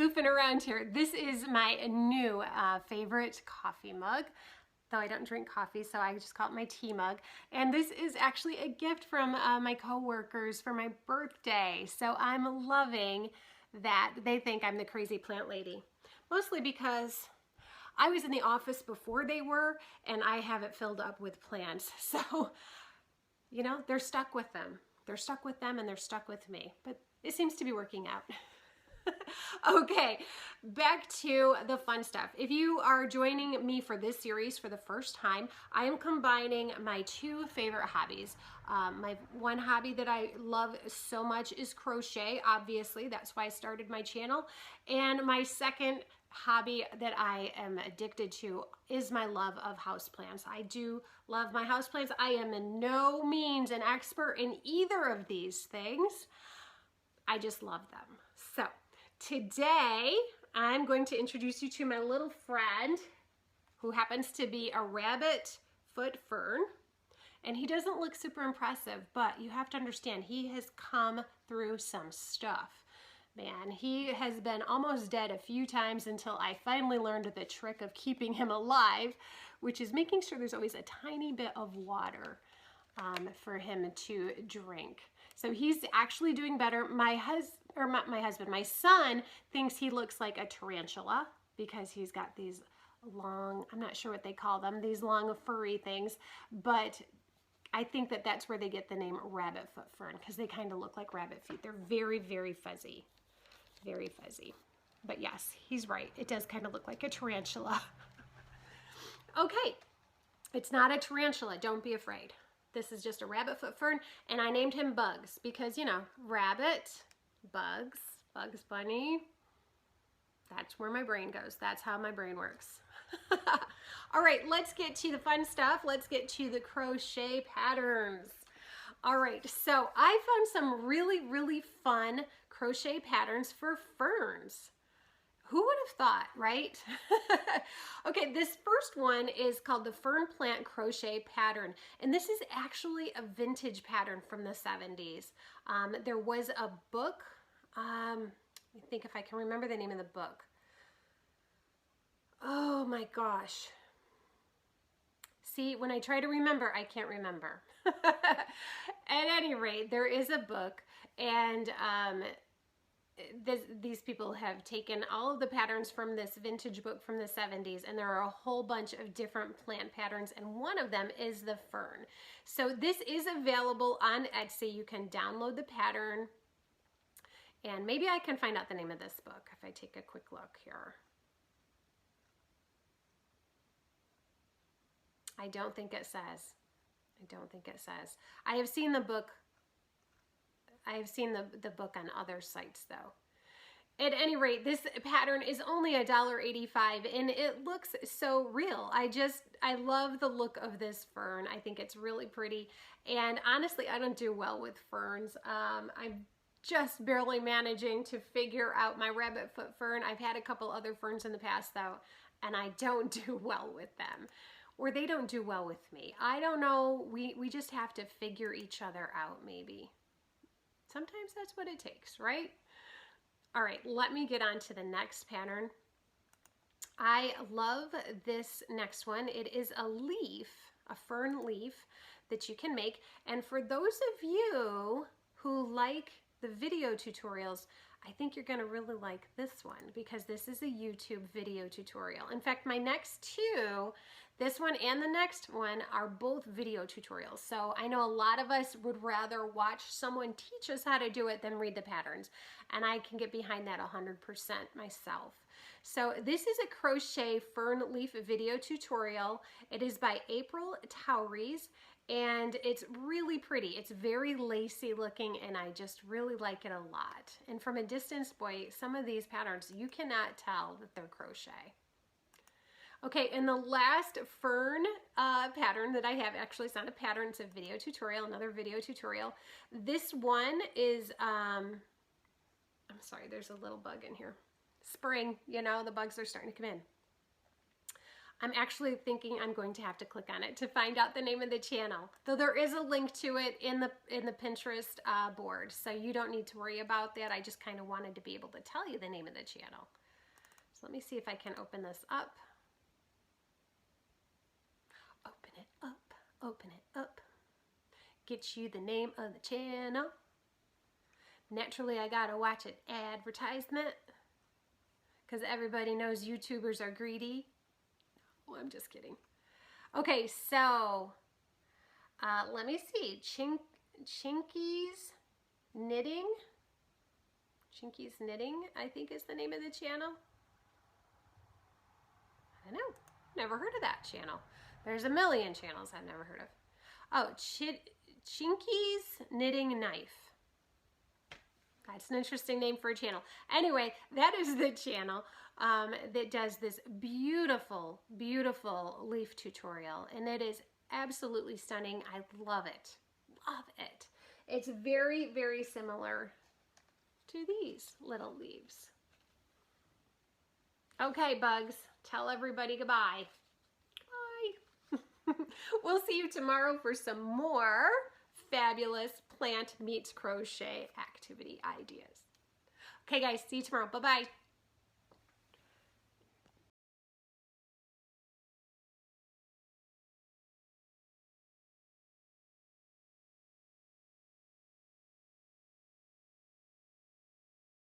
goofing around here. This is my new favorite coffee mug. Though I don't drink coffee, so I just call it my tea mug. And this is actually a gift from my coworkers for my birthday. So I'm loving that they think I'm the crazy plant lady. Mostly because I was in the office before they were, and I have it filled up with plants. So, you know, they're stuck with them. They're stuck with them and they're stuck with me. But it seems to be working out. Okay, back to the fun stuff. If you are joining me for this series for the first time, I am combining my two favorite hobbies. My one hobby that I love so much is crochet, obviously. That's why I started my channel. And my second hobby that I am addicted to is my love of houseplants. I do love my houseplants. I am in no means an expert in either of these things. I just love them. So today, I'm going to introduce you to my little friend who happens to be a rabbit foot fern. And he doesn't look super impressive, but you have to understand, he has come through some stuff. Man, he has been almost dead a few times until I finally learned the trick of keeping him alive, which is making sure there's always a tiny bit of water for him to drink. So he's actually doing better. My son thinks he looks like a tarantula because he's got these long, I'm not sure what they call them, these long furry things, but I think that that's where they get the name rabbit foot fern, because they kind of look like rabbit feet. They're very, very fuzzy. Very fuzzy. But yes, he's right. It does kind of look like a tarantula. Okay, it's not a tarantula. Don't be afraid. This is just a rabbit foot fern, and I named him Bugs because, you know, rabbit, bugs, Bugs Bunny. That's where my brain goes. That's how my brain works. All right, let's get to the fun stuff. Let's get to the crochet patterns. All right, so I found some really, really fun crochet patterns for ferns. Who would have thought, right? Okay, this first one is called the Fern Plant Crochet Pattern, and this is actually a vintage pattern from the 70s. There was a book, I think if I can remember the name of the book. Oh my gosh. See, when I try to remember, I can't remember. At any rate, there is a book, and these people have taken all of the patterns from this vintage book from the 70s, and there are a whole bunch of different plant patterns, and one of them is the fern. So this is available on Etsy. You can download the pattern, and maybe I can find out the name of this book if I take a quick look here. I don't think it says. I don't think it says. I have seen the book. I have seen the book on other sites though. At any rate, this pattern is only $1.85 and it looks so real. I love the look of this fern. I think it's really pretty. And honestly, I don't do well with ferns. I'm just barely managing to figure out my rabbit foot fern. I've had a couple other ferns in the past though, and I don't do well with them. Or they don't do well with me. I don't know. We just have to figure each other out maybe. Sometimes that's what it takes, right? All right, let me get on to the next pattern. I love this next one. It is a leaf, a fern leaf that you can make. And for those of you who like the video tutorials, I think you're gonna really like this one because this is a YouTube video tutorial. In fact, my next two, this one and the next one, are both video tutorials. So I know a lot of us would rather watch someone teach us how to do it than read the patterns. And I can get behind that 100% myself. So this is a crochet fern leaf video tutorial. It is by April Towries. And it's really pretty. It's very lacy looking and I just really like it a lot. And from a distance, boy, some of these patterns, you cannot tell that they're crochet. Okay, and the last fern pattern that I have, actually it's not a pattern, it's a video tutorial, another video tutorial. This one is, I'm sorry, there's a little bug in here. Spring, you know, the bugs are starting to come in. I'm actually thinking I'm going to have to click on it to find out the name of the channel. Though there is a link to it in the Pinterest board, so you don't need to worry about that. I just kind of wanted to be able to tell you the name of the channel. So let me see if I can open this up. Open it up, open it up. Get you the name of the channel. Naturally, I gotta watch an advertisement because everybody knows YouTubers are greedy. Oh, I'm just kidding. Okay, so let me see. Chinky's Knitting. Chinky's Knitting, I think is the name of the channel. I don't know. Never heard of that channel. There's a million channels I've never heard of. Oh, Chinky's Knitting Knife. That's an interesting name for a channel. Anyway, that is the channel that does this beautiful, beautiful leaf tutorial. And it is absolutely stunning. I love it. Love it. It's very, very similar to these little leaves. Okay, bugs. Tell everybody goodbye. Bye. We'll see you tomorrow for some more fabulous plant meets crochet activity ideas. Okay guys, see you tomorrow. Bye-bye.